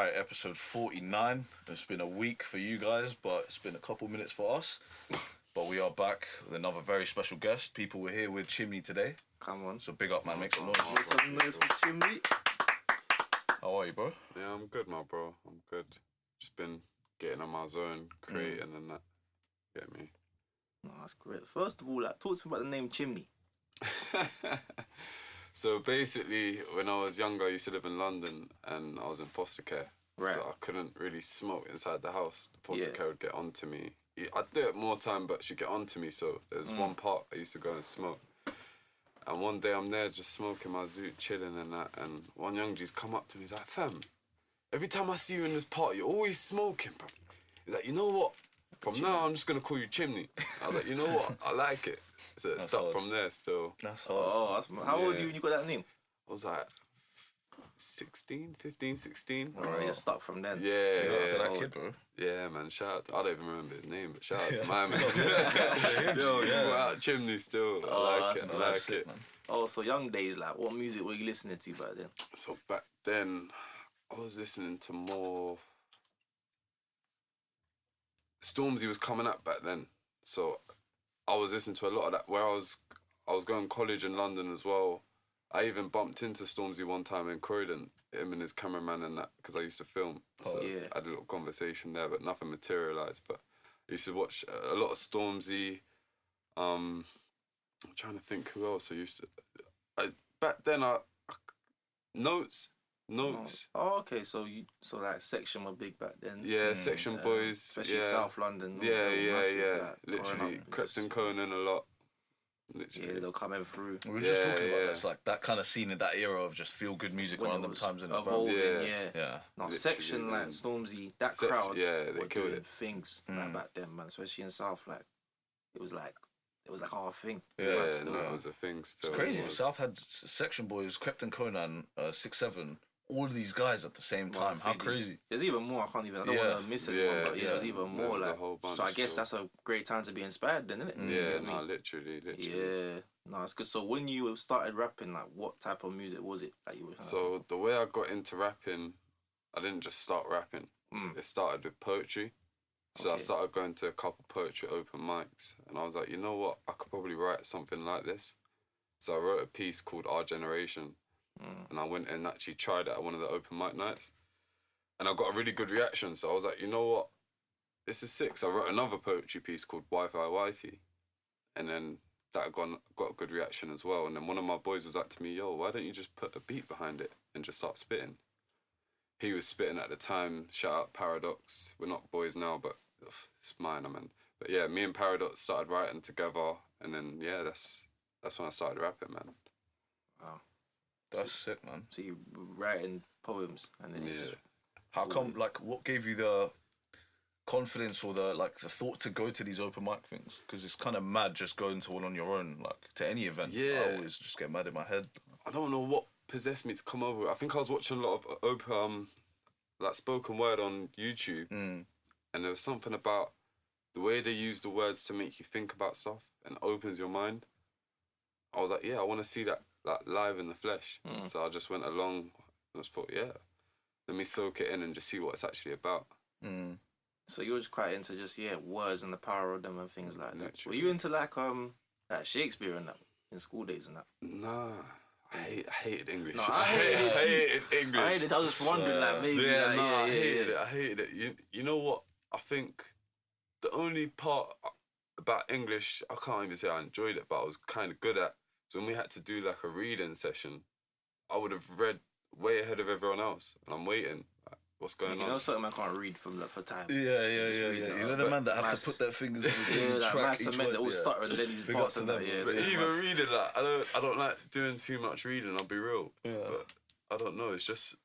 Right, episode 49. It's been a week for you guys, but it's been a couple minutes for us. But we are back with another very special guest. People were here with Chimney today. Come on. So big up, man. Make some noise. Make some noise for Chimney. How are you, bro? Yeah, I'm good, my bro. I'm good. Just been getting on my zone, creating and that. Get me? No, that's great. First of all, talk to me about the name Chimney. So basically, when I was younger, I used to live in London and I was in foster care. Right. So I couldn't really smoke inside the house. The foster Yeah. care would get onto me. I'd do it more time, but she'd get onto me. So there's one part I used to go and smoke. And one day I'm there just smoking my zoot, chilling and that. And one young G's come up to me. He's like, fam, every time I see you in this part, you're always smoking, bro. He's like, you know what? From now, I'm just going to call you Chimney. I was like, you know what? I like it. So it stuck from there still. That's hard. How old are you when you got that name? I was like 15, 16. Alright, you're stuck from then. Yeah, Shout out to yeah. that kid, bro. Yeah, man. Shout out to, I don't even remember his name, but shout out to my man. Yeah. Yo, you go out Chimney still. I like it. I like it. Man. Oh, so young days, like, what music were you listening to back then? So back then, I was listening to more. Stormzy was coming up back then, so I was listening to a lot of that. Where I was going to college in London as well. I even bumped into Stormzy one time in Croydon, him and his cameraman and that, because I used to film. So yeah. I had a little conversation there, but nothing materialised. But I used to watch a lot of Stormzy. I'm trying to think who else I used to. Back then, Notes. Oh, okay. So like Section were big back then. Yeah, Section Boys. Especially yeah. South London. Yeah. Like, Literally, Crept and Conan a lot. Literally. Yeah, they'll come in through. We were just talking about this, like that kind of scene in that era of just feel good music When around it them was times in it, bro. evolving, Yeah. No, Literally, Section, like man. Stormzy, that crowd Yeah, they were killed doing it. things like back then, man. Especially in South, like it was like our thing. Yeah, But still, no, it was a thing still. It's crazy. It was. South had Section Boys, Crept and Conan, 6-7, all of these guys at the same time. How crazy. There's even more. I don't want to miss anyone, but there's even more. There's a Like, whole bunch so I guess still. that's a great time to be inspired, then, isn't it? Yeah, You know what I no, mean? literally. Yeah, no, it's good. So when you started rapping, like, what type of music was it that you were? So the way I got into rapping, I didn't just start rapping. It started with poetry. So I Okay. started going to a couple poetry open mics, and I was like, you know what, I could probably write something like this. So I wrote a piece called Our Generation, and I went and actually tried it at one of the open mic nights, and I got a really good reaction. So I was like, you know what, this is sick. So I wrote another poetry piece called Wi-Fi Wifey, and then that got a good reaction as well. And then one of my boys was like to me, yo, why don't you just put a beat behind it and just start spitting? He was spitting at the time. Shout out Paradox. We're not boys now, but it's mine, man. But yeah, me and Paradox started writing together, and then yeah, that's when I started rapping, man. Wow. That's sick, man. So you were writing poems, and then you just How come, like, what gave you the confidence or the thought to go to these open mic things? Because it's kind of mad just going to one on your own, like, to any event. Yeah. I always just get mad in my head. I don't know what possessed me to come over. I think I was watching a lot of like spoken word on YouTube, and there was something about the way they use the words to make you think about stuff and opens your mind. I was like, yeah, I want to see that like live in the flesh. So I just went along and I just thought, yeah, let me soak it in and just see what it's actually about. So you were just quite into just words and the power of them and things like that. Literally. Were you into like Shakespeare and that in school days and that? Nah, I hated English. No, I hated English. I hated it. I was just wondering, like, maybe. I hated it. I hated it. You know what? I think the only part about English, I can't even say I enjoyed it, but I was kind of good at. So when we had to do like a reading session, I would have read way ahead of everyone else, and I'm waiting. Like, what's going on? You know, certain man can't read for time. Yeah. You know the man that have to put their fingers in the like track master each men word, that all stutter and then these Big parts up and to that. them, Yeah, bro. But so even reading that, I don't like doing too much reading. I'll be real. Yeah. But I don't know. It's just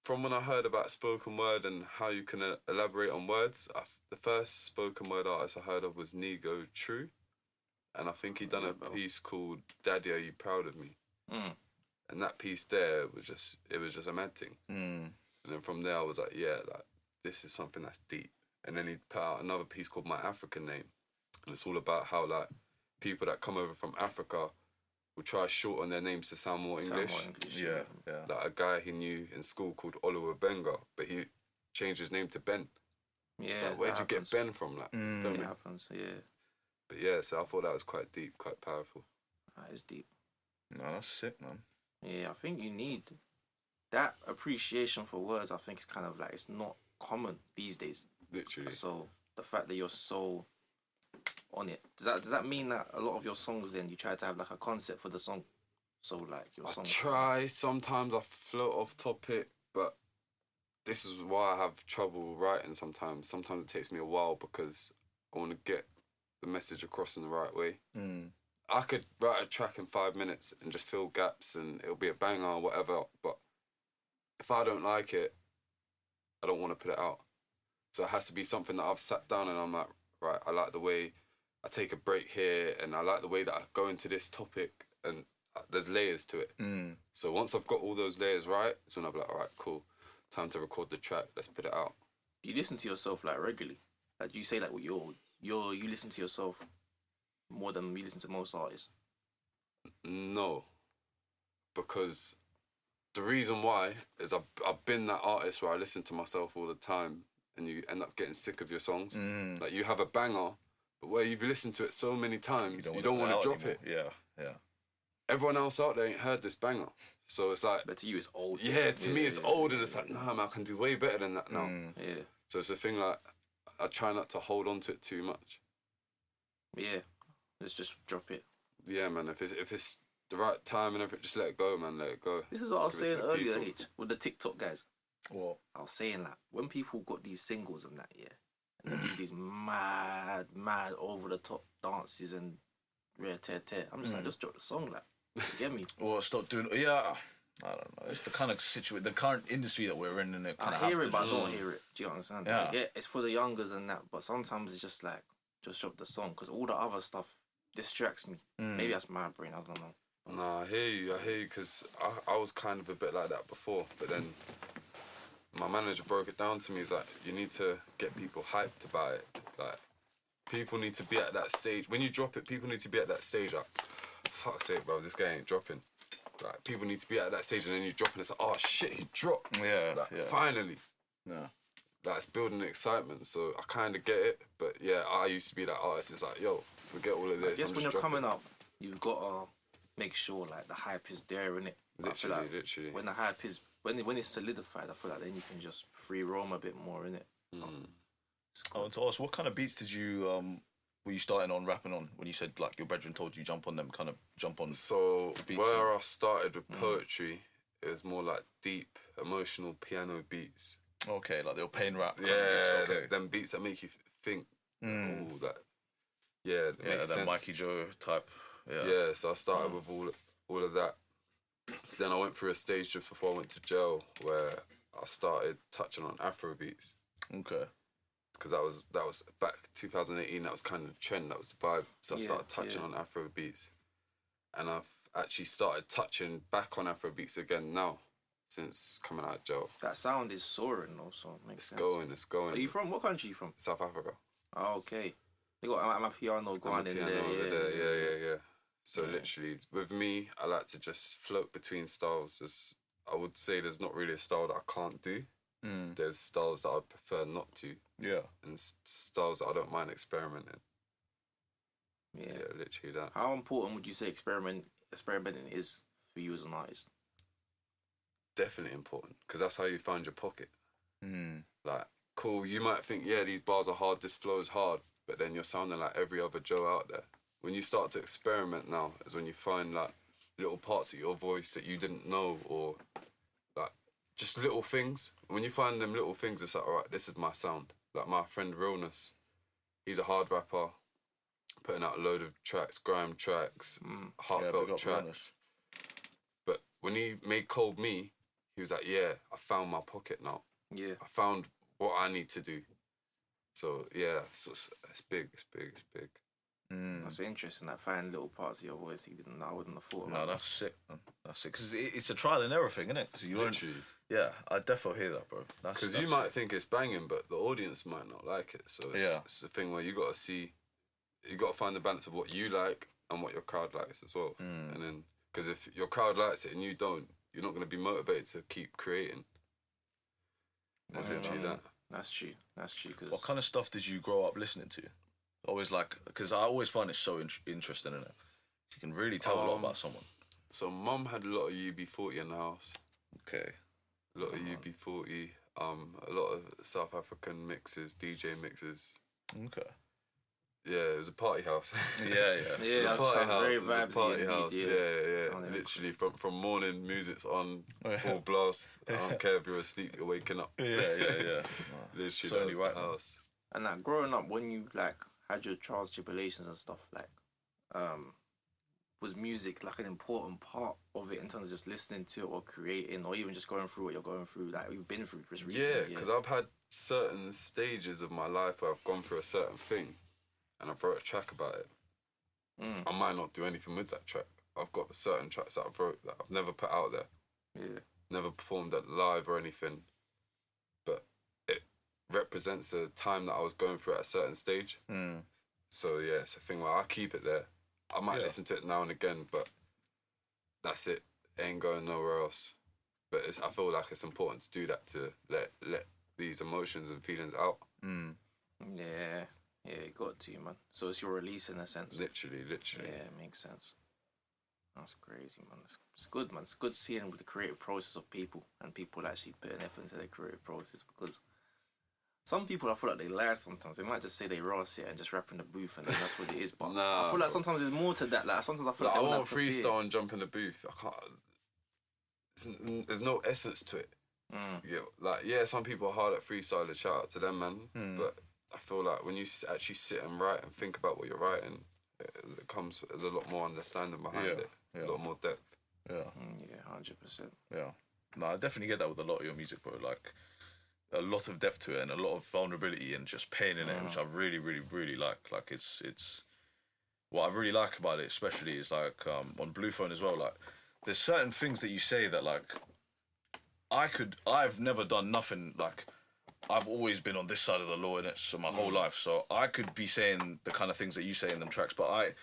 from when I heard about spoken word and how you can elaborate on words. The first spoken word artist I heard of was Nego True, and I think he done a piece called "Daddy, Are You Proud of Me?" And that piece there was just a mad thing. And then from there I was like, yeah, like this is something that's deep. And then he put out another piece called My African Name, and it's all about how like people that come over from Africa will try to shorten their names to sound more English. Yeah. Like a guy he knew in school called Oluwabenga, but he changed his name to Ben. Yeah, It's like, where'd you get Ben from? Like, don't It we? happens, yeah. But yeah, so I thought that was quite deep, quite powerful. That is deep. No, that's sick, man. Yeah, I think you need that appreciation for words. I think it's kind of like, it's not common these days. Literally. So the fact that you're so on it, does that mean that a lot of your songs then you try to have like a concept for the song? So like your I song. try. Sometimes I float off topic, but this is why I have trouble writing sometimes. Sometimes it takes me a while because I want to get the message across in the right way. I could write a track in 5 minutes and just fill gaps and it'll be a banger or whatever, but if I don't like it, I don't want to put it out. So it has to be something that I've sat down and I'm like, right, I like the way I take a break here and I like the way that I go into this topic and there's layers to it. So once I've got all those layers right, it's when I'll be like, all right, cool, time to record the track, let's put it out. Do you listen to yourself like regularly? Like, do you say like you listen to yourself more than you listen to most artists? No, because the reason why is I've been that artist where I listen to myself all the time and you end up getting sick of your songs. Like you have a banger, but where you've listened to it so many times, you don't want to drop anymore. it. Yeah. Everyone else out there ain't heard this banger. So it's like... But to you, it's old. Yeah, to me, it's old and it's like, nah, man, I can do way better than that now. Yeah. So it's a thing like, I try not to hold on to it too much. Yeah. Let's just drop it. Yeah, man, if it's the right time and everything, just let it go, man, let it go. This is what I was Give it to saying the earlier, people. H, with the TikTok guys. What? I was saying that when people got these singles and that, yeah, and they do these mad over the top dances and rare tear. I'm just like, just drop the song, like, you get me? Or stop doing. Yeah. I don't know. It's the kind of the current industry that we're in, and it kind of. I hear it, but I don't hear it. Do you understand? Yeah. Like, yeah, it's for the youngers and that, but sometimes it's just like, just drop the song because all the other stuff distracts me. Maybe that's my brain. I don't know. Nah, I hear you, because I was kind of a bit like that before, but then my manager broke it down to me. He's like, you need to get people hyped about it. Like, people need to be at that stage. When you drop it, people need to be at that stage. Like, fuck's sake, bro, this guy ain't dropping. Like, people need to be at that stage, and then you drop, and it's like, oh shit, he dropped. Yeah, like, yeah. Finally. Yeah. Like, it's building excitement, so I kind of get it. But yeah, I used to be that artist. It's like, yo, forget all of this. I guess I'm when just you're dropping. coming up, you've got to make sure like the hype is there, innit? Literally. When the hype is when it's solidified, I feel like then you can just free roam a bit more, innit? I want to ask, what kind of beats did you were you starting on rapping on when you said like your brethren told you jump on them, kind of jump on? So beats where I started with poetry, it was more like deep, emotional piano beats. Okay, like they were playing rap. Kind Yeah, of beats, okay. them beats that make you think. Ooh, that. Yeah, that Yeah, makes then sense. Mikey Joe type. Yeah. Yeah, so I started with all of that. Then I went through a stage just before I went to jail where I started touching on Afro beats. Okay. Because that was back 2018. That was kind of the trend. That was the vibe. So I started touching on Afro beats, and I've actually started touching back on Afro beats again now, since coming out of jail. That sound is soaring though, so it makes sense. It's going. Are you from? What country are you from? South Africa. Oh, okay. You got my piano going in piano there. over there. Yeah. So Yeah. literally, with me, I like to just float between styles. I would say there's not really a style that I can't do. There's styles that I'd prefer not to. Yeah. And styles that I don't mind experimenting. Yeah. Yeah, literally that. How important would you say experimenting is for you as an artist? Definitely important, because that's how you find your pocket. Like, cool, you might think, yeah, these bars are hard, this flow is hard, but then you're sounding like every other Joe out there. When you start to experiment now is when you find like little parts of your voice that you didn't know, or like just little things. When you find them little things, it's like, all right, this is my sound. Like my friend Realness, he's a hard rapper, putting out a load of tracks, grime tracks, heartfelt tracks. But when he made Cold Me, he was like, yeah, I found my pocket now. Yeah. I found what I need to do. So yeah, it's big. That's interesting. That finding little parts of your voice I wouldn't have thought about. No, that's sick, man. That's sick. Because it's a trial and error thing, isn't it? Because you Literally. Yeah, I definitely hear that, bro. Because you might think it's banging, but the audience might not like it. So it's a thing where you got to find the balance of what you like and what your crowd likes as well. And then, because if your crowd likes it and you don't, you're not going to be motivated to keep creating. That's literally that. That's true. Cause What kind of stuff did you grow up listening to? Always like, because I always find it so interesting in it. You can really tell a lot about someone. So mum had a lot of UB40 in the house. Okay. A lot of UB40. A lot of South African mixes, DJ mixes. Okay. Yeah, it was a party house. yeah, that sounds very It was a vibesy party indeed, house. Yeah. Literally from morning, music's on, full blast. I don't care if you're asleep, you're waking up. Yeah. Literally, So that was the house. And like growing up, when you like had your trials, tribulations and stuff, like, was music like an important part of it in terms of just listening to it or creating or even just going through what you're going through, like you've been through just recently? Yeah, because I've had certain stages of my life where I've gone through a certain thing and I've wrote a track about it. I might not do anything with that track. I've got certain tracks that I've wrote that I've never put out there. Yeah. Never performed at live or anything. But it represents a time that I was going through at a certain stage. So yeah, it's a thing where I keep it there. I might listen to it now and again, but that's it. It ain't going nowhere else. But I feel like it's important to do that, to let these emotions and feelings out. Yeah, you got to, man. So it's your release in a sense. Literally. Yeah, it makes sense. That's crazy, man. It's good, man. It's good seeing the creative process of people and people actually putting effort into their creative process, because some people, I feel like they lie sometimes. They might just say they raw it and just rap in the booth and then that's what it is. But Nah, I feel like sometimes there's more to that. Like sometimes I feel like I won't freestyle and jump in the booth. I can't. There's no essence to it. Some people are hard at freestyling. Shout out to them, man. But I feel like when you actually sit and write and think about what you're writing, there's a lot more understanding behind it. A lot more depth. Yeah. 100%. Yeah. No, I definitely get that with a lot of your music, bro. Like, a lot of depth to it and a lot of vulnerability and just pain in it, which I really, really, really like. Like, it's what I really like about it, especially, is like on Blue Phone as well. Like, there's certain things that you say that like I've never done nothing. Like, I've always been on this side of the law in it, so my whole life. So I could be saying the kind of things that you say in them tracks, but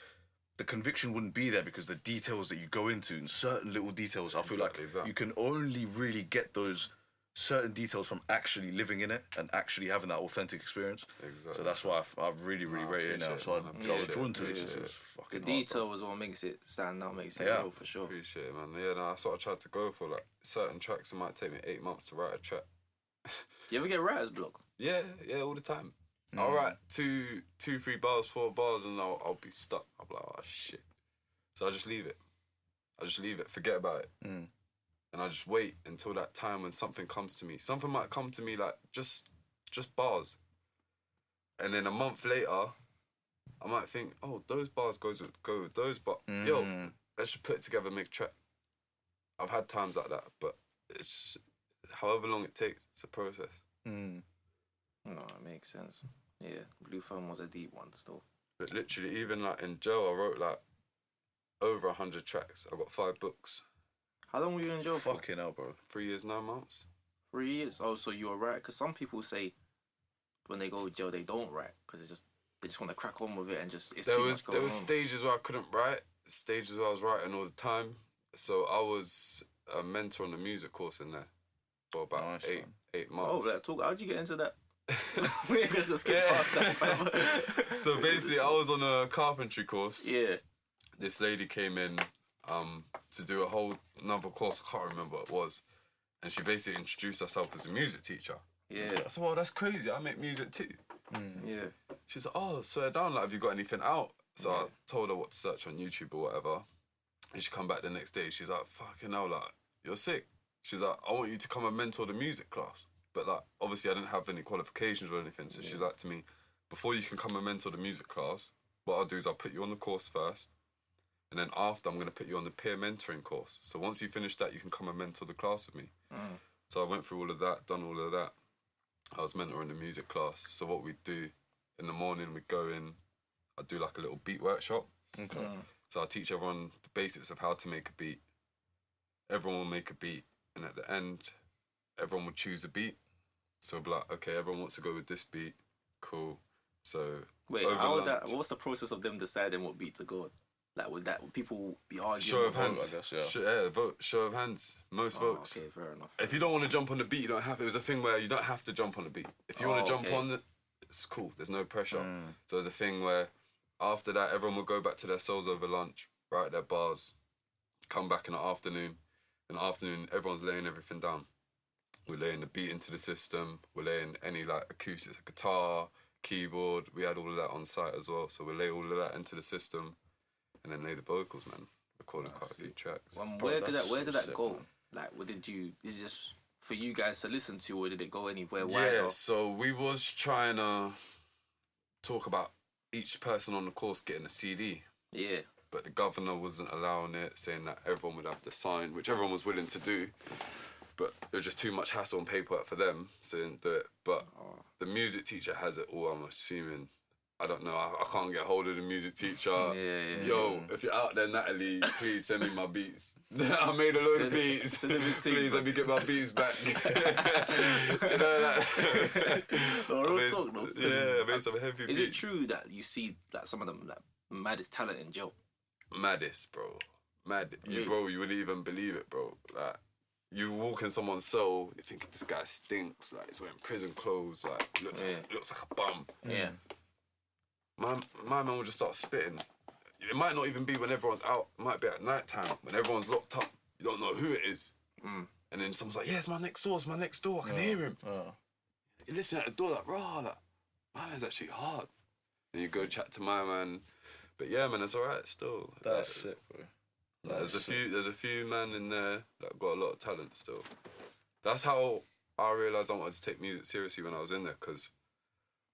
the conviction wouldn't be there because the details that you go into and certain little details, I feel like you can only really get those certain details from actually living in it and actually having that authentic experience. Exactly. So that's why I've really, really rated it now. So I was drawn to it. It's fucking the hard, detail was what makes it stand out, makes it real for sure. Appreciate it, man. Yeah, no, that's what I tried to go for. Like, certain tracks, it might take me 8 months to write a track. You ever get writer's block? Yeah, all the time. I'll write 2, 3 bars, 4 bars, and I'll be stuck. I'll be like, oh shit. So I just leave it. Forget about it. And I just wait until that time when something comes to me. Something might come to me like just bars. And then a month later, I might think, oh, those bars go with those, but yo, let's just put it together and make a track. I've had times like that, but it's however long it takes, it's a process. No, it makes sense. Yeah, Blue Phone was a deep one still. But literally, even like in jail, I wrote like over 100 tracks. I got 5 books. How long were you in jail for? Fucking hell, bro. 3 years, 9 months. 3 years? Oh, so you were right. Because some people say when they go to jail, they don't write because they just want to crack on with it and just, it's too much going on. There was stages where I couldn't write, stages where I was writing all the time. So I was a mentor on the music course in there for about 8 months. Oh, how'd you get into that? We're just gonna skip past that, fam. So basically, I was on a carpentry course. Yeah. This lady came in to do a whole another course. I can't remember what it was, and she basically introduced herself as a music teacher. Yeah. I said, "Well, that's crazy. I make music too." Yeah. She's like, "Oh, swear down. Like, have you got anything out?" So I told her what to search on YouTube or whatever, and she come back the next day. She's like, "Fucking hell, like, you're sick." She's like, "I want you to come and mentor the music class." But like, obviously I didn't have any qualifications or anything. So she's like to me, "Before you can come and mentor the music class, what I'll do is I'll put you on the course first. And then after, I'm going to put you on the peer mentoring course. So once you finish that, you can come and mentor the class with me." So I went through all of that, done all of that. I was mentoring the music class. So what we'd do, in the morning, we'd go in, I'd do like a little beat workshop. Okay. So I teach everyone the basics of how to make a beat. Everyone will make a beat. And at the end, everyone would choose a beat. So I'd be like, okay, everyone wants to go with this beat. Cool. So wait, what's the process of them deciding what beat to go on? Like, would people be arguing? Show of hands. I guess, yeah. Vote. Show of hands. Most votes. Okay, fair enough. If you don't want to jump on the beat, you don't have. It was a thing where you don't have to jump on the beat. If you want to jump on it, it's cool. There's no pressure. So there's a thing where after that, everyone will go back to their cells over lunch, write their bars, come back in the afternoon. In the afternoon, everyone's laying everything down. We're laying the beat into the system. We're laying any like acoustics, guitar, keyboard. We had all of that on site as well. So we lay all of that into the system, and then lay the vocals, man. Recording quite a few tracks. Where did that go? Man. Like, what did you? Is it just for you guys to listen to, or did it go anywhere wider? Yeah. So we was trying to talk about each person on the course getting a CD. Yeah. But the governor wasn't allowing it, saying that everyone would have to sign, which everyone was willing to do. But it was just too much hassle and paperwork for them, so they didn't do it. But the music teacher has it all, I'm assuming. I don't know, I can't get hold of the music teacher. Yo, if you're out there, Natalie, please send me my beats. I made a load of beats. Please let me get my beats back. You know, like, I made some heavy beats. Is it true that you see like some of them like maddest talent in jail? Maddest, bro. Mad. Really? Bro, you wouldn't even believe it, bro. Like, you walk in someone's cell, you think this guy stinks, like he's wearing prison clothes, like looks like a bum. Yeah. My man will just start spitting. It might not even be when everyone's out. It might be at night time when everyone's locked up. You don't know who it is. And then someone's like, "Yeah, it's my next door. It's my next door. I can hear him." You listen at the door like, "Rah, like, my man's actually hard." And you go chat to my man. But yeah, man, it's alright still. That's sick, bro. There's a few man in there that got a lot of talent still. That's how I realised I wanted to take music seriously when I was in there. Because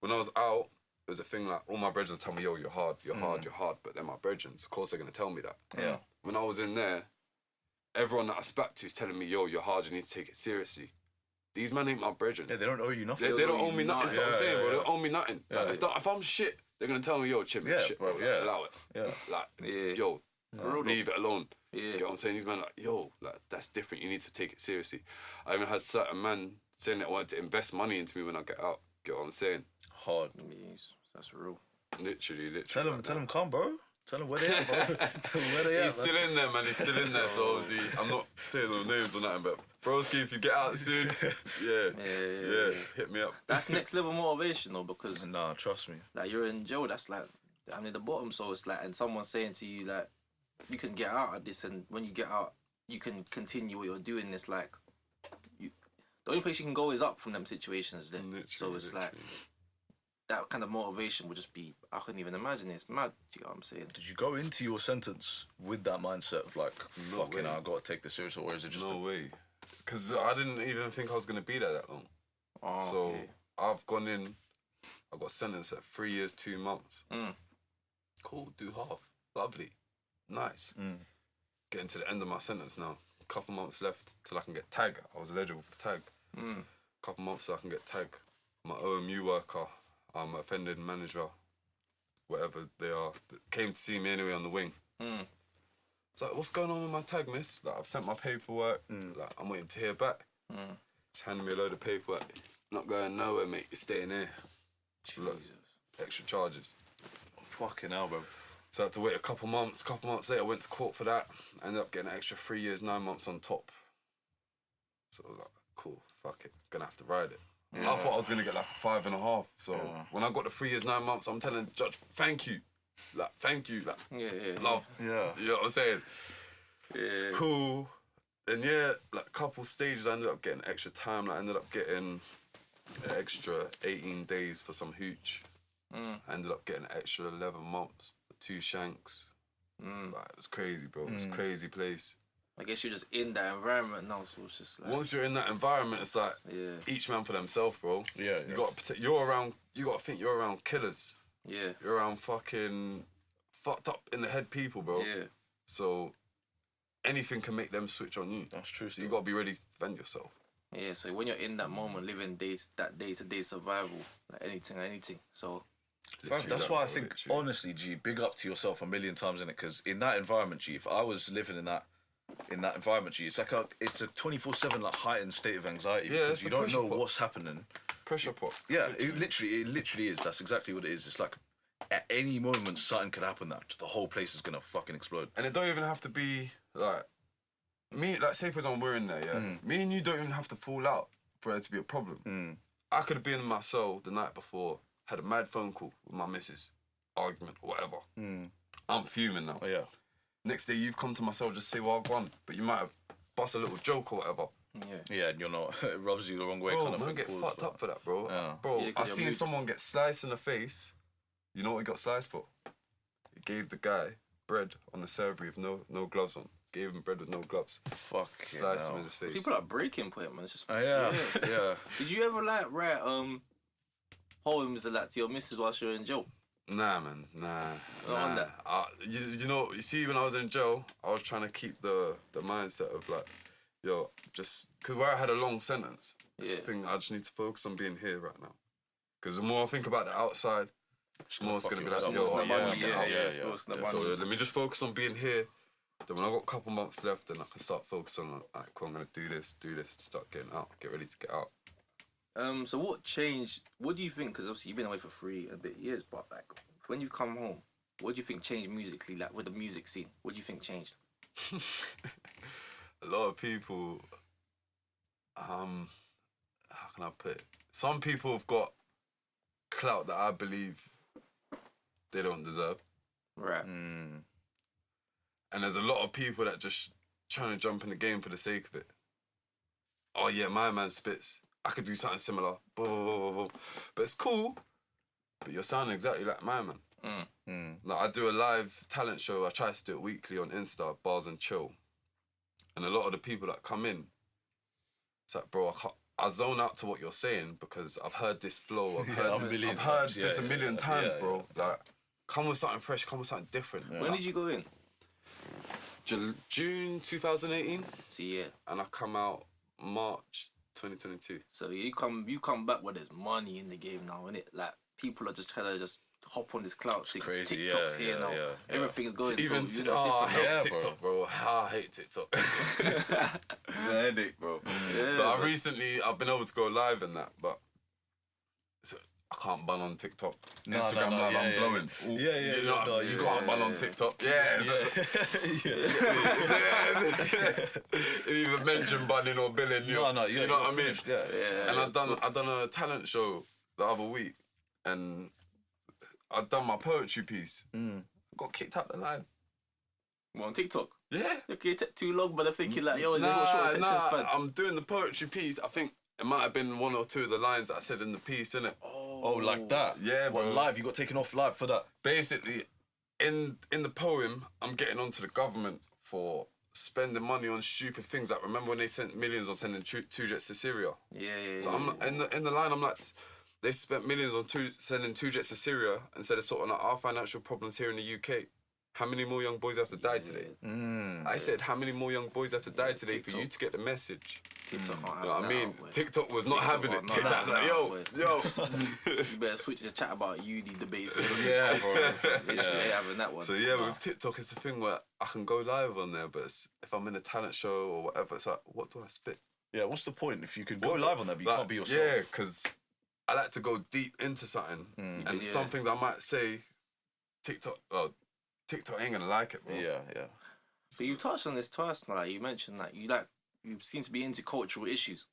when I was out, it was a thing like all my brethren tell me, "Yo, you're hard, you're hard, you're hard." But they're my brethren, of course they're gonna tell me that. Yeah. When I was in there, everyone that I spoke to is telling me, "Yo, you're hard, you need to take it seriously." These men ain't my brethren. Yeah, they don't owe you nothing. They don't owe me nothing. That's what I'm saying, bro. They don't owe me nothing. Yeah, like, if I'm shit, they're gonna tell me, "Yo, Chimney, shit, bro. Yeah. Allow it." Yeah. Like, yo, leave it alone. Yeah. Get what I'm saying? These men like, yo, like that's different. You need to take it seriously. I even had certain men saying that wanted to invest money into me when I get out. Get what I'm saying? Hard. That's real. Literally. Tell him, come, bro. Tell him where they at, bro. Where they at? He's still in there, man. He's still in there. So obviously, I'm not saying no names or nothing, but broski, if you get out soon, yeah, hit me up. That's next level motivation, though, because Nah, trust me. like you're in jail. That's like I'm in the bottom. So it's like, and someone's saying to you like, you can get out of this, and when you get out, you can continue what you're doing. It's like, the only place you can go is up from them situations. Then, so it's like that kind of motivation would just be, I couldn't even imagine. It's mad. Do you know what I'm saying? Did you go into your sentence with that mindset of like, fucking, I gotta take this seriously, or is it just no way? Because I didn't even think I was gonna be there that long. So I've gone in. I got sentenced at 3 years, 2 months. Cool, do half. Lovely, nice. Getting to the end of my sentence now. A couple months left till I can get tag. I was eligible for tag. Couple months till I can get tag. My OMU worker, offended manager, whatever they are, that came to see me anyway on the wing. It's like, what's going on with my tag, miss? Like, I've sent my paperwork. Like, I'm waiting to hear back. Just handing me a load of paperwork. Not going nowhere, mate. You're staying here. Look, extra charges. fucking hell, bro? So I had to wait a couple months. A couple months later, I went to court for that. I ended up getting an extra 3 years, 9 months on top. So I was like, cool, fuck it. Gonna have to ride it. I thought I was gonna get like a 5.5. So when I got the 3 years, 9 months, I'm telling the judge, thank you. Like, thank you. Like, love. Yeah. You know what I'm saying? It's cool. And like a couple stages, I ended up getting extra time. Like, I ended up getting an extra 18 days for some hooch. I ended up getting an extra 11 months for 2 shanks. Like, it was crazy, bro. It was a crazy place. I guess you're just in that environment now, so it's just like... Once you're in that environment, it's like each man for themselves, bro. Yeah. You got to protect. You're around. You got to think you're around killers. Yeah. You're around fucking fucked up in the head people, bro. Yeah. So anything can make them switch on you. That's true. So you got to be ready to defend yourself. Yeah. So when you're in that moment, living that day-to-day survival, like anything. So. That's why I think, honestly, G, big up to yourself a million times in it, because in that environment, G, if I was living in that environment, G, it's like it's a 24/7 like heightened state of anxiety because you don't know what's happening. Pressure pot. Yeah, it literally is. That's exactly what it is. It's like at any moment something could happen that the whole place is gonna fucking explode. And it don't even have to be like me. Like say for example, we're in there, yeah. Me and you don't even have to fall out for it to be a problem. I could have been in my cell the night before, had a mad phone call with my missus, argument or whatever. I'm fuming now. Oh yeah. Next day you've come to my cell just say, well, I've won, but you might have bust a little joke or whatever. Yeah, and you're not. It rubs you the wrong way. Bro, kind of man, thing get calls, fucked but- up for that, bro. Yeah. Bro, Yeah, 'cause I you're seen moved. someone get sliced in the face. You know what he got sliced for? He gave the guy bread on the servery with no gloves on. Gave him bread with no gloves. Fuck. Sliced him in his face. People are breaking point, man. It's just. Yeah. Did you ever like write poems like to your missus whilst you're in jail? Nah, man, nah. Not on that. You know, you see, when I was in jail, I was trying to keep the mindset of like, yo, just because where I had a long sentence, it's the thing. I just need to focus on being here right now. Because the more I think about the outside, the more it's gonna be like, yo, It's not I money, wanna get out. it's not So money. let me just focus on being here. Then when I got a couple months left, then I can start focusing on like, cool, I'm gonna do this, start getting out, get ready to get out. So what changed? What do you think? Because obviously you've been away for 3 and a bit years, but like when you come home, what do you think changed musically? Like with the music scene, what do you think changed? A lot of people, how can I put it? Some people have got clout that I believe they don't deserve. Right. And there's a lot of people that just trying to jump in the game for the sake of it. Oh yeah, my man spits. I could do something similar. Blah, blah, blah, blah, blah. But it's cool. But you're sounding exactly like my man. Like I do a live talent show. I try to do it weekly on Insta, Bars and Chill. And a lot of the people that come in, it's like, bro, I zone out to what you're saying because I've heard this flow. I've heard this a million times, bro. Like, come with something fresh. Come with something different. When did you go in? June 2018, See, yeah. and I come out March 2022. So you come back where there's money in the game now, innit? Like people are just trying to just hop on this cloud. crazy, TikTok's yeah, here now. yeah. Everything's going. Even so, I hate Yeah, TikTok, bro. I hate TikTok. It's a headache, bro. Yeah, So I've been able to go live and that, but I can't ban on TikTok. Instagram live, I'm blowing. You can't ban on TikTok. Even mention banning or billing. You know what I mean? And I done a talent show the other week, and I done my poetry piece. Got kicked out the live. Well, on TikTok. Yeah. Okay, it took too long, but they're thinking like, yo, is they got short attention span? I'm doing the poetry piece. I think it might have been one or two of the lines that I said in the piece, innit? Oh, like that? Yeah, What, bro. live? You got taken off live for that? Basically, in the poem, I'm getting onto the government for spending money on stupid things. Like, remember when they sent millions on sending two jets to Syria? Yeah. So I'm in the line. I'm like, they spent millions on sending 2 jets to Syria instead of sorting out our financial problems here in the UK. How many more young boys have to die today? I said, how many more young boys have to die today for you to get the message? TikTok can't have You know what I that mean? out, boy. TikTok was not having it. not TikTok's having like, that, yo. You better switch to chat about uni debates. Yeah, bro. Literally, they having that one. So yeah, with TikTok, it's the thing where I can go live on there, but if I'm in a talent show or whatever, it's like, what do I spit? Yeah, what's the point? If you could go live on that, but you can't be yourself. Yeah, because I like to go deep into something, and some things I might say, TikTok ain't gonna like it, bro. Yeah. But you touched on this twice now. Like you mentioned that you seem to be into cultural issues.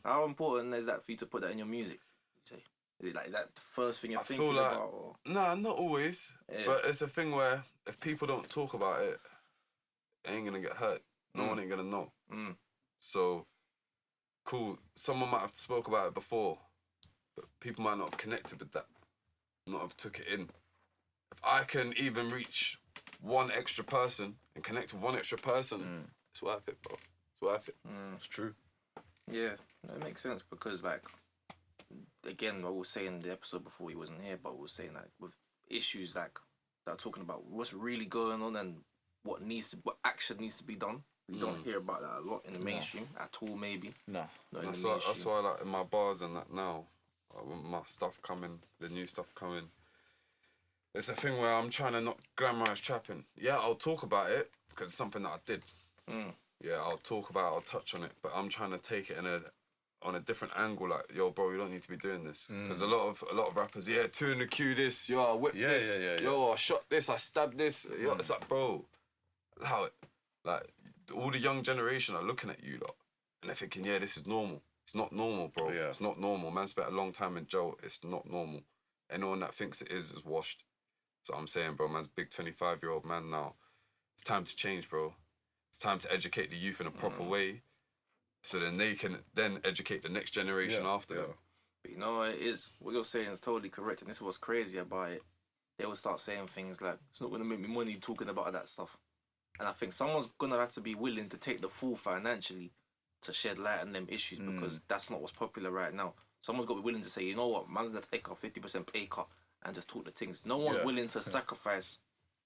How important is that for you to put that in your music? You say, is it like that the first thing you're I thinking feel like, about? Or? Nah, not always. Yeah. But it's a thing where if people don't talk about it, it ain't gonna get hurt. No one ain't gonna know. So, cool. Someone might have spoke about it before, but people might not have connected with that, not have took it in. If I can even reach one extra person and connect with one extra person, it's worth it, bro. It's worth it. It's true. Yeah, that makes sense because like, again, I was saying the episode before he wasn't here, but we were saying like with issues like that, talking about what's really going on and what action needs to be done. We don't hear about that a lot in the mainstream at all, maybe. No. Not in That's the why, mainstream. that's why, like, in my bars and that now, my stuff coming, the new stuff coming, it's a thing where I'm trying to not glamorize trapping. Yeah, I'll talk about it because it's something that I did. Yeah, I'll talk about it, I'll touch on it, but I'm trying to take it in a on a different angle, like, yo, bro, you don't need to be doing this. Because a lot of rappers, two in the queue this, yo, I whipped this, yo, I shot this, I stabbed this. Yo, it's like, bro, allow it. Like, all the young generation are looking at you lot, and they're thinking, yeah, this is normal. It's not normal, bro. Yeah. It's not normal. Man spent a long time in jail. It's not normal. Anyone that thinks it is washed. So I'm saying, bro, man's a big 25-year-old man now. It's time to change, bro. It's time to educate the youth in a proper way, so then they can then educate the next generation after them. But you know, it is, what you're saying is totally correct, and this is what's crazy about it. They will start saying things like, it's not going to make me money talking about that stuff. And I think someone's going to have to be willing to take the fall financially to shed light on them issues, because that's not what's popular right now. Someone's got to be willing to say, you know what, man's going to take a 50% pay cut and just talk the things. No one's willing to sacrifice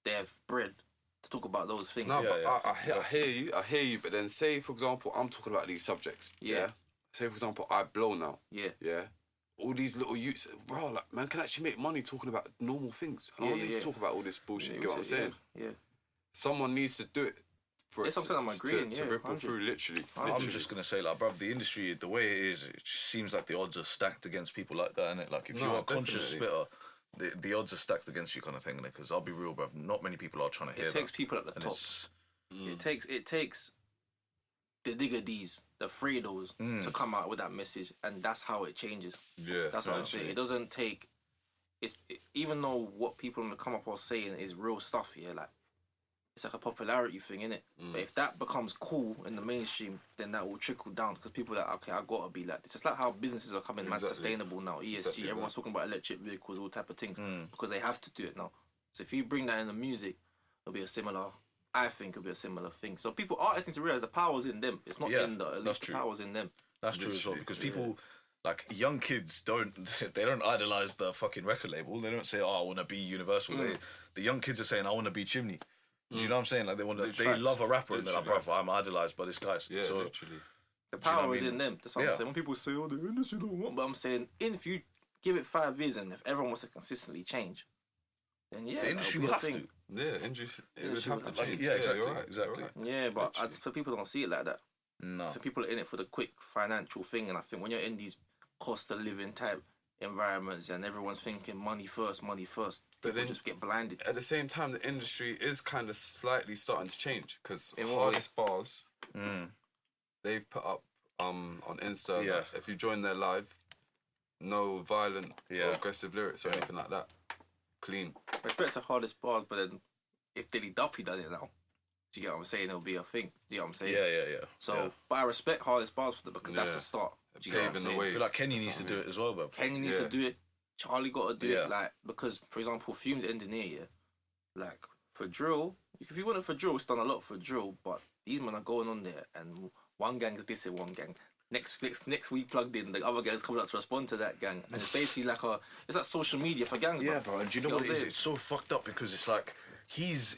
their bread to talk about those things. No, I hear you. But then say, for example, I'm talking about these subjects. Yeah. Say, for example, I blow now. Yeah. All these little youths, bro, like, man can actually make money talking about normal things. I don't need to talk about all this bullshit. You get what I'm saying? Yeah. Someone needs to do it. For It's something I'm agreeing, to ripple 100. through, literally. I'm just gonna say, like, bruv, the industry, the way it is, it just seems like the odds are stacked against people like that, innit? Like, if you're a conscious spitter, the odds are stacked against you, kind of thing, innit? Because I'll be real, bruv, not many people are trying to hear that. It takes people at the top. It takes the Digger D's, the Fredos, to come out with that message, and that's how it changes. Yeah, that's what I'm saying. It doesn't take. Even though what people on the come up are saying is real stuff, like, it's like a popularity thing, innit? But if that becomes cool in the mainstream, then that will trickle down, because people are like, okay, I gotta be like this. It's like how businesses are coming man sustainable now. ESG, everyone's talking about electric vehicles, all type of things, because they have to do it now. So if you bring that in the music, it'll be a similar. I think it'll be a similar thing. So artists need to realize the power's in them. It's not in the elite. That's true. The power's in them. That's true as well, because people, like, young kids don't idolize the fucking record label. They don't say, oh, I want to be Universal. The young kids are saying, I want to be Chimney. Do you know what I'm saying? Like, they love a rapper, and they're like, bro, I'm idolized by this guy. Yeah, so, literally. The power is in them. That's what I'm saying. When people say, oh, the industry don't want, but I'm saying, if you give it 5 years, and if everyone wants to consistently change, then the industry will have to. Yeah, industry would have to change. Yeah, exactly. You're right, exactly. Yeah, but for people don't see it like that. No. For people are in it for the quick financial thing, and I think when you're in these cost of living type environments and everyone's thinking money first, but then just get blinded. At the same time, the industry is kind of slightly starting to change, because Hardest Bars, they've put up on Insta that if you join their live, no violent or aggressive lyrics or anything like that. Clean. Respect to Hardest Bars, but then if Dilly Duppy done it now, do you get what I'm saying? It'll be a thing. Do you get what I'm saying? Yeah. So, but I respect Hardest Bars for that, because that's a start. Do you get what I'm saying? I feel like Kenny needs to do it as well, bro. Kenny needs to do it. Charlie got to do it, like, because, for example, Fume's ending here, like, for drill, if you want it for drill, it's done a lot for drill, but these men are going on there, and one gang is dissing one gang. Next week plugged in, the other gang's coming up to respond to that gang, and it's basically like it's like social media for gangs. Yeah, bro. And do you know what it is? It's so fucked up, because it's like he's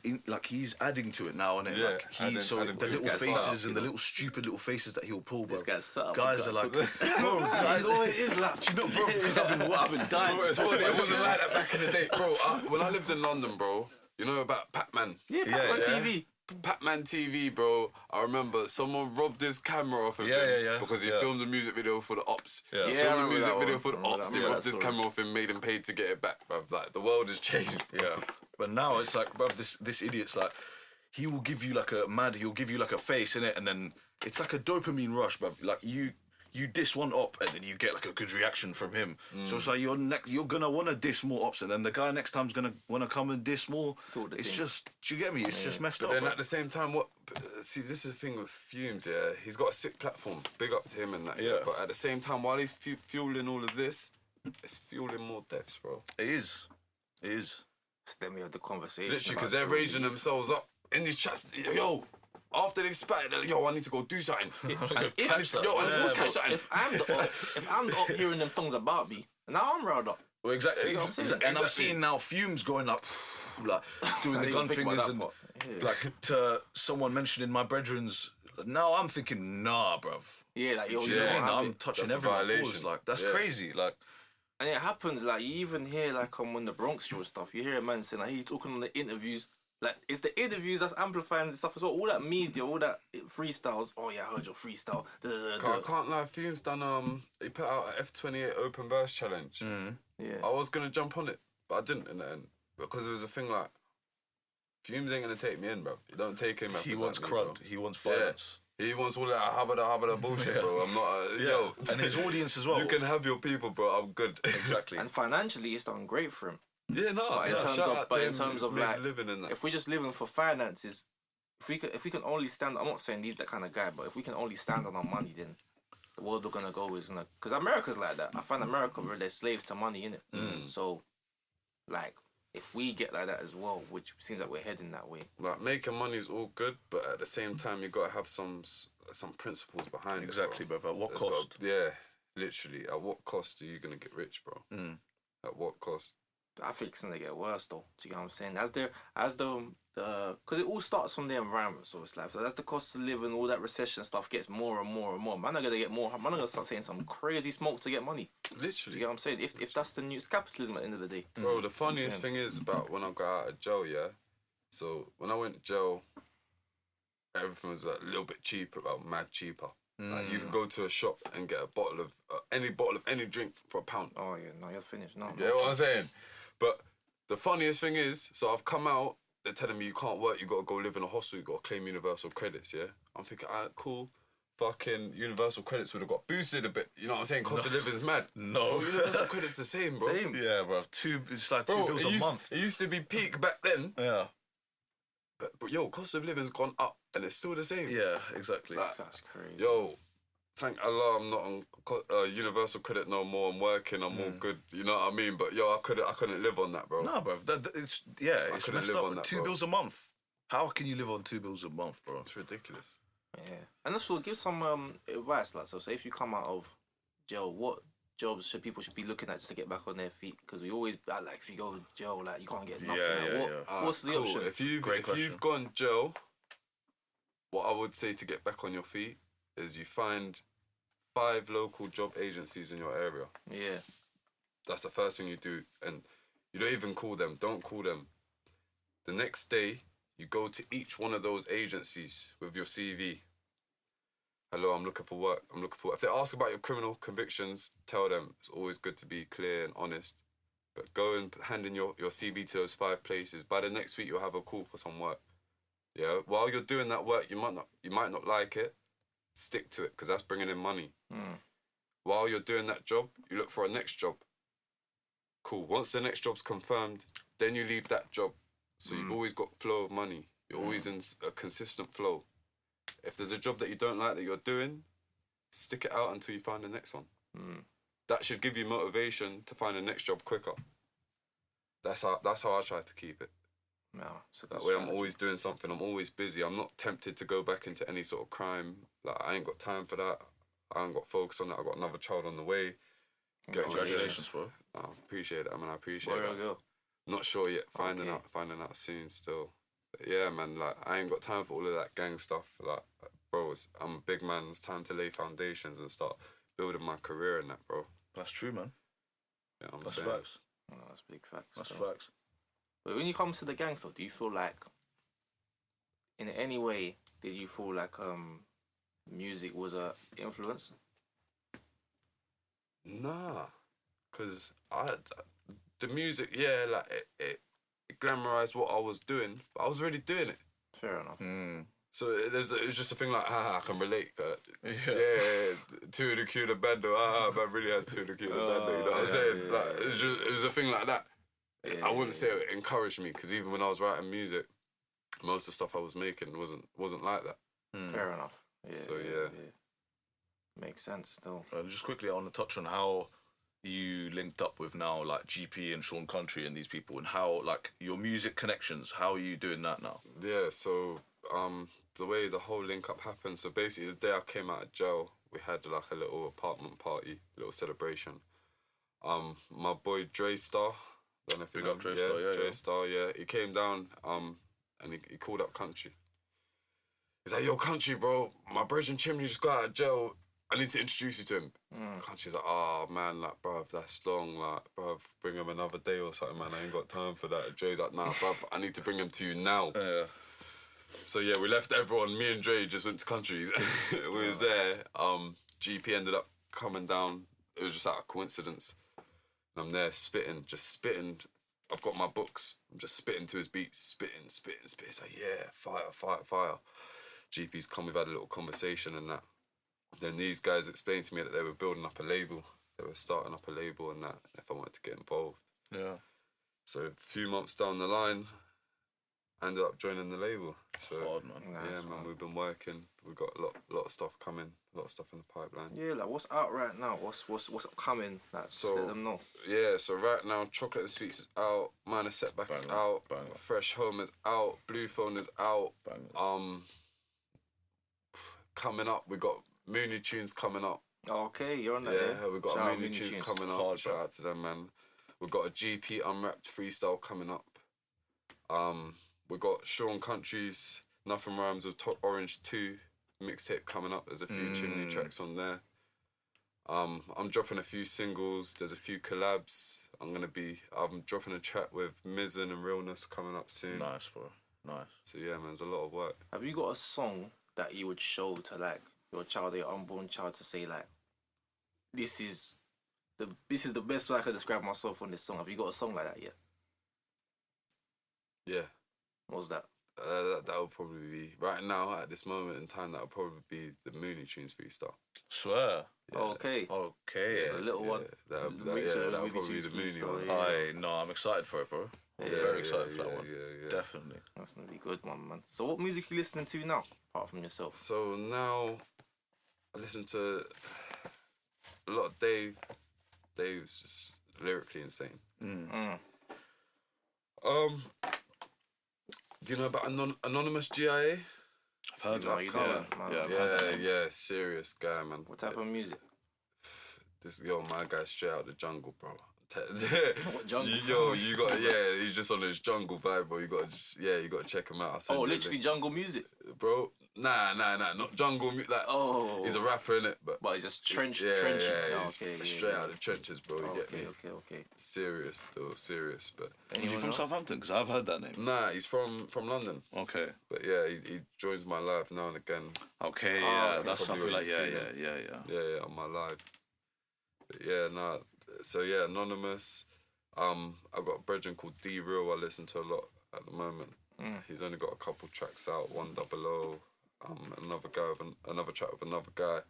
adding to it now, and like the little faces and the little stupid little faces that he'll pull, bro. This guy's set up. Guys are like, bro, guys, it is like, do you know, bro? Because I've been dying. Bro, it's funny. It wasn't like that back in the day, bro. When I lived in London, bro, you know about Pac-Man? Yeah, Pac-Man TV. Pac-Man TV, bro. I remember someone robbed his camera off of him because he filmed a music video for the Ops. Yeah, he filmed a music video for the Ops. They robbed his camera off him, made him pay to get it back, bro. Like, the world has changed. Yeah, but now it's like, bro, this idiot's like, he'll give you like a face in it, and then it's like a dopamine rush, bro. Like you diss one op, and then you get like a good reaction from him. So it's like you're gonna want to diss more ops, and then the guy next time's gonna want to come and diss more. It's just, do you get me? It's just messed up. Then at the same time, see, this is the thing with Fumes. Yeah, he's got a sick platform. Big up to him and that. Yeah. But at the same time, while he's fueling all of this, it's fueling more deaths, bro. It is. Then we had the conversation. Literally, because they're raging themselves up in these chats. Yo. After they've spat, they're like, yo, I need to go do something. If I'm the op hearing them songs about me, now I'm riled up. Well, exactly. And I'm seeing now Fumes going up, like, doing the gun fingers and like to someone mentioning my brethrens. Now I'm thinking, nah, bruv. Yeah, like, yo, I'm touching everyone's. Like, that's crazy. Like, and it happens, like, you even hear, like, when the Bronx Joe stuff, you hear a man saying, like, he's talking on the interviews, Like, it's the interviews that's amplifying the stuff as well. All that media, all that freestyles. Oh yeah, I heard your freestyle. I can't lie, Fume's done, he put out an F28 open verse challenge. Yeah. I was going to jump on it, but I didn't in the end. Because it was a thing like, Fumes ain't going to take me in, bro. You don't take him. He wants like me, crud. He wants violence. Yeah. He wants all that habada bullshit, bro. I'm not, yo. And his audience as well. You can have your people, bro. I'm good. Exactly. And financially, it's done great for him. Yeah, no. But in terms of like, living in that. if we're just living for finances, if we can only stand, I'm not saying he's that kind of guy, but if we can only stand on our money, then the world we're gonna go is because America's like that. I find America where they're slaves to money, innit? So, like, if we get like that as well, which seems like we're heading that way. Like, making money is all good, but at the same time, you gotta have some principles behind exactly, it. Exactly, bro. At what cost? Yeah, literally. At what cost are you gonna get rich, bro? At what cost? I think it's gonna get worse though. Do you get what I'm saying? Because it all starts from the environment. So it's like, as the cost of living, all that recession stuff gets more and more and more. Man, are gonna get more. Man, are gonna start saying some crazy smoke to get money. Literally. Do you get what I'm saying? If that's the new, it's capitalism at the end of the day. Bro, the funniest thing is about when I got out of jail, yeah. So when I went to jail, everything was like a little bit cheaper, about mad cheaper. Like, you could go to a shop and get a bottle of any drink for £1. Oh yeah, no, you're finished. No, You know what I'm saying? But the funniest thing is, so I've come out, they're telling me you can't work, you gotta go live in a hostel, you gotta claim universal credits, yeah? I'm thinking, alright, cool. Fucking universal credits would have got boosted a bit. You know what I'm saying? Cost of living's mad. No. Universal credits the same, bro. Same. Yeah, bro. It's like two bills a month. It used to be peak back then. Yeah. But yo, cost of living's gone up and it's still the same. Yeah, exactly. Like, That's crazy. yo, thank Allah I'm not on universal credit no more. I'm working, I'm all good. You know what I mean? But yo, I couldn't live on that, bro. No, bro. It's couldn't messed live up. on that, 2 bro. bills a month. How can you live on 2 bills a month, bro? It's ridiculous. Yeah, and also give some advice, like, so say if you come out of jail, what jobs should people be looking at just to get back on their feet? Because we always like, if you go to jail, like, you can't get nothing. What's the option? If you've gone jail, what I would say to get back on your feet is you find 5 local job agencies in your area. Yeah, that's the first thing you do, and you don't even call them. Don't call them. The next day, you go to each one of those agencies with your CV. Hello, I'm looking for work. If they ask about your criminal convictions, tell them it's always good to be clear and honest. But go and hand in your CV to those 5 places. By the next week, you'll have a call for some work. Yeah. While you're doing that work, you might not like it. Stick to it, because that's bringing in money. While you're doing that job, you look for a next job. Cool. Once the next job's confirmed, then you leave that job. So you've always got flow of money. You're always in a consistent flow. If there's a job that you don't like that you're doing, stick it out until you find the next one. That should give you motivation to find the next job quicker. That's how I try to keep it. No, that way I'm always doing something. I'm always busy. I'm not tempted to go back into any sort of crime. Like, I ain't got time for that. I ain't got focus on that. I got another child on the way. Congratulations, bro. I appreciate it. I appreciate it. Girl. Not sure yet. Finding out soon still. But yeah, man. Like, I ain't got time for all of that gang stuff. Like, bro, I'm a big man. It's time to lay foundations and start building my career in that, bro. That's true, man. Yeah, that's facts. Oh, that's big facts. That's facts. But when you come to the gang stuff, do you feel like, in any way, did you feel like music was a influence? Nah, cause the music, yeah, like it glamorized what I was doing, but I was already doing it. Fair enough. So it was just a thing like, I can relate. Yeah, 2 the Q the Benzo. Man really had 2 the Q the Benzo. You know what I'm saying? Yeah, like it was a thing like that. I wouldn't say it encouraged me, because even when I was writing music, most of the stuff I was making wasn't like that. Fair enough. Yeah, so yeah. Makes sense though. Just quickly, I want to touch on how you linked up with now, like, GP and Sean Country and these people, and how, like, your music connections. How are you doing that now? Yeah. So the way the whole link up happened. So basically, the day I came out of jail, we had like a little apartment party, little celebration. My boy Dre Star. Don't know if you know him. Dre Star, yeah. Dre Star, yeah. He came down, and he called up Country. He's like, yo, Country, bro, my brethren Chimney just got out of jail. I need to introduce you to him. Country's like, oh man, like, bruv, that's long, like, bruv, bring him another day or something, man. I ain't got time for that. Joe's like, nah, bruv, I need to bring him to you now. Yeah. So yeah, we left everyone. Me and Dre just went to countries. We was there. GP ended up coming down. It was just out of coincidence. And I'm there just spitting. I've got my books. I'm just spitting to his beats, spitting. It's like, yeah, fire. GP's come. We've had a little conversation and that. Then these guys explained to me that they were building up a label. They were starting up a label and that. If I wanted to get involved. Yeah. So a few months down the line, I ended up joining the label. So Hard, man. Nice, yeah, man, we've been working. We've got a lot of stuff coming, a lot of stuff in the pipeline. Yeah, like what's out right now? What's upcoming? Like, So- let them know. Yeah, so right now, Chocolate and Sweets is out, Minor Setback is Banger, out, banger. Fresh Home is out, Blue Phone is out. Bangers. Coming up, we got Mooney Tunes coming up. Okay, you're on that. Yeah, we got Shout a out Mooney Mooney Tunes Tunes. coming up. Hard, Shout bro. out to them, man. We've got a GP Unwrapped freestyle coming up. We got Sean Country's Nothing Rhymes with Top Orange 2 mixtape coming up. There's a few Chimney tracks on there. I'm dropping a few singles. There's a few collabs. I'm dropping a track with Mizzen and Realness coming up soon. Nice, bro. Nice. So yeah, man, there's a lot of work. Have you got a song that you would show to like your child, your unborn child, to say like, this is the best way I can describe myself on this song? Have you got a song like that yet? Yeah. What was that? That would probably be right now at this moment in time. That would probably be the Mooney Tunes freestyle. Swear. Yeah. Okay. Okay. Yeah, the little one. That would Mix it with probably be Mooney the Tunes Mooney one. freestyle, yeah. I'm excited for it, bro. I'm Yeah, very excited for that one. Yeah. Definitely. That's gonna be good, man. So what music are you listening to now, apart from yourself? So now I listen to a lot of Dave. Dave's just lyrically insane. Do you know about Anonymous GIA? I've heard He's that. like coming, man. Yeah, I've heard that name. Yeah, serious guy, man. What type of music? My guy's straight out the jungle, bro. What jungle? You got he's just on his jungle vibe, bro. You gotta check him out. I'll send Oh, you a literally link. jungle music. Bro. Nah, not jungle music. Like, Oh. he's a rapper, innit? But But he's just trenching. yeah, Oh, he's okay, straight yeah. out the trenches, bro. You get me? Okay. Serious, but Is he Anyone from else? Southampton? Because I've heard that name. nah, he's from London. Okay. But yeah, he joins my live now and again. Okay, Oh, yeah. that's That's probably something where like, you've yeah, seen yeah. Yeah, on my live. But yeah, nah. So yeah, Anonymous. I've got a brethren called D Real. I listen to a lot at the moment. He's only got a couple tracks out. 100. Another track with another guy.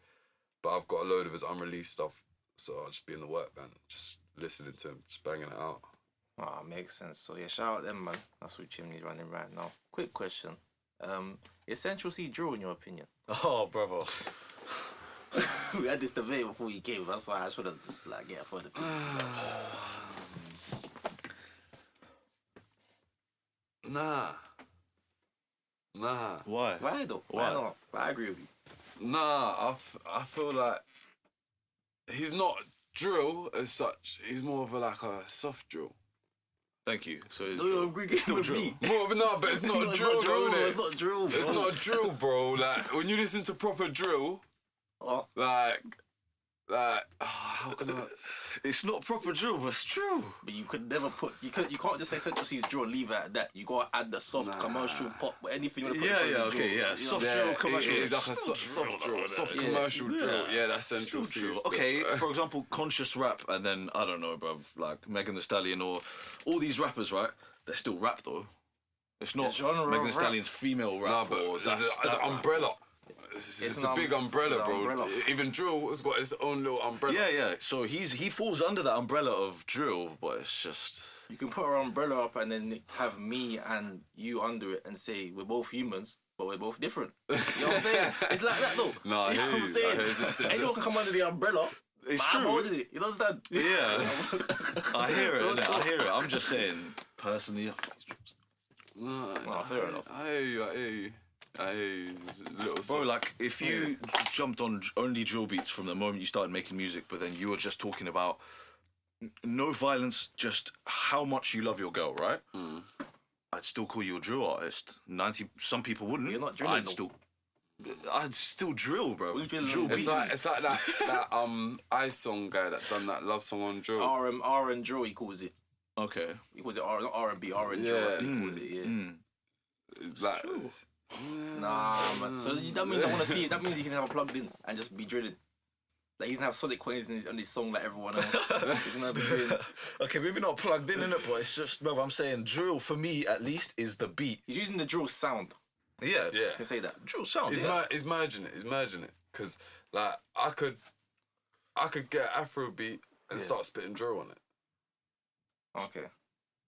But I've got a load of his unreleased stuff. So I'll just be in the work band, just listening to him, just banging it out. Ah, makes sense. So yeah, shout out them, man. That's what Chimney's running right now. Quick question. Is Central C drill in your opinion? Oh, brother. We had this debate before you came. That's why I should have just like get for the people. Nah. Why? Why though? Why? Why not? I agree with you. Nah, I feel like he's not drill as such. He's more of like a soft drill. Thank you. So No, you're agreeing still with drill. me. But no, but it's not No, drill, though, innit? It's not drill, bro. It's not drill, bro. Like when you listen to proper drill, Oh, like how can I? It's not proper drill, but it's true. but you could never put. You can't just say Central C's drill and leave it at that. You gotta add the soft commercial pop, anything you wanna put. Yeah, in front of okay, drill, yeah. you know Soft what I'm drill, commercial. It's like a Still soft drill, drill, soft yeah. commercial drill. Yeah. Yeah, that's Central Still C. drill. still. Okay, for example, conscious rap, and then I don't know, bruv, like Megan Thee Stallion or all these rappers, right? They're still rap though. It's not The genre of Megan Thee rap. Stallion's female rap. Nah, but or it's that's an that rap. umbrella. It's a big umbrella, it's an bro. umbrella. Even drill has got its own little umbrella. Yeah. So he falls under that umbrella of drill, but it's just You can put our umbrella up and then have me and you under it and say we're both humans, but we're both different. You know what I'm saying? It's like that though. Nah, I you know hear what I'm you. saying? I hear you. Anyone can come under the umbrella. It's but I'm true. under it. You understand? yeah. I hear it. Innit? I hear it. I'm just saying personally. Nah, fair enough. I hear you. It's a little Bro, soft. like, if you jumped on only drill beats from the moment you started making music, but then you were just talking about no violence, just how much you love your girl, right? I'd still call you a drill artist. Some people wouldn't. You're not drilling, I'd though. still. I'd still drill, bro. We drill Drill beats. beats. It's like that Ice Song guy that done that love song on drill. R and drill, he calls it. Okay. He calls it not R&B, R and drill. Yeah. That's what he calls it. Yeah. Like, Nah, man. So that means I want to see it. That means he can have a plugged in and just be drilling. Like, he's gonna have Sonic coins on his song like everyone else. He's gonna be doing. Okay, maybe not plugged in it, but it's just, bro, I'm saying drill, for me, at least, is the beat. He's using the drill sound. Yeah. yeah. I can say that. Drill sound, He's merging it. Cause like I could get Afro beat and start spitting drill on it. Okay.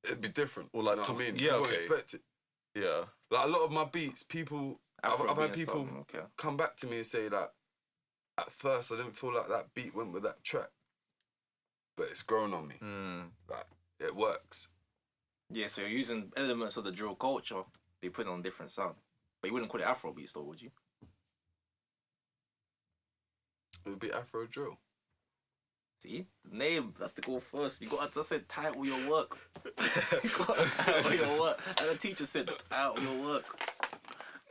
It'd be different. Or like you know what I mean? yeah, You wouldn't okay. expect it. Yeah. Like a lot of my beats, I've Afrobeat had and people stuff, okay. come back to me and say that at first I didn't feel like that beat went with that track, but it's grown on me. Like it works. Yeah, so you're using elements of the drill culture, but you put it on a different sound. But you wouldn't call it Afro beats though, would you? It would be Afro drill. See? Name, that's the goal first. You got to say title your work. You got to title your work. And the teacher said title your work.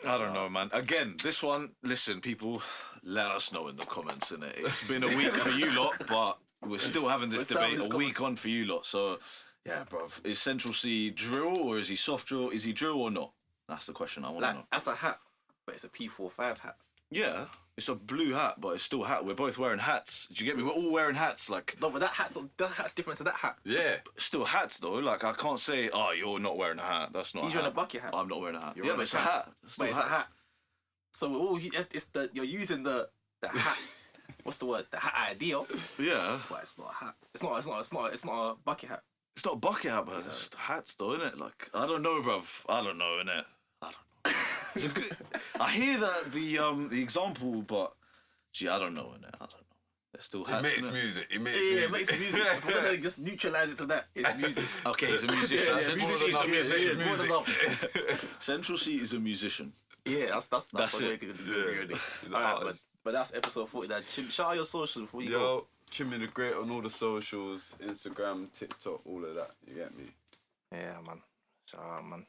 I don't know, man. Again, this one, listen, people, let us know in the comments, innit? It's been a week for you lot, but we're still having this We're still having debate this a week on for you lot. So, yeah, bruv, is Central C drill or is he soft drill? Is he drill or not? That's the question I want to Like, know. that's a hat, but it's a P45 hat. Yeah, it's a blue hat, but it's still a hat. We're both wearing hats. Do you get me? We're all wearing hats, like... No, but that hat's different to that hat. Yeah. Still hats, though. Like, I can't say, oh, you're not wearing a hat. That's not He's a hat. wearing a bucket hat. I'm not wearing a hat. You're Yeah, wearing but a it's a cap. hat. But it's a hat. So you're using the hat. What's the word? The hat idea. Yeah. But it's not a hat. It's not a bucket hat. It's not a bucket hat, but it's hats, though, innit? Like, I don't know, bruv. I don't know, innit? I don't know. It's a good... I hear that the example, but gee, I don't know, innit? I don't know. There's still hats. He makes innit? music. He makes Yeah, music. it makes music. If we're gonna just neutralize it to that, it's music. Okay, he's a musician. Yeah, Central music C is a is musician. more than enough. Central C is a musician. Yeah, that's That's the way it. we could do it, really. He's an Alright, artist. but that's episode 40. Shout out your socials before you go. Yo, Chimney the Great on all the socials, Instagram, TikTok, all of that. You get me? Yeah, man. Shout out, man.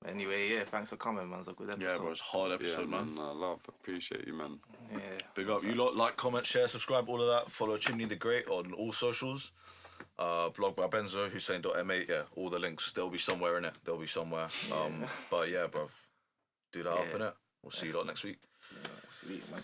Anyway, yeah, thanks for coming, man. It's a good episode. Yeah, bro, it's a hard episode, Yeah, man. I love, appreciate you, man. Yeah. Big up. You lot, like, comment, share, subscribe, all of that. Follow Chimney the Great on all socials. Blog by Benzo, Hussein.ma. Yeah, all the links. They'll be somewhere in it. They'll be somewhere. But yeah, bro, do that up in it. We'll see you lot next week. Yeah, sweet, man.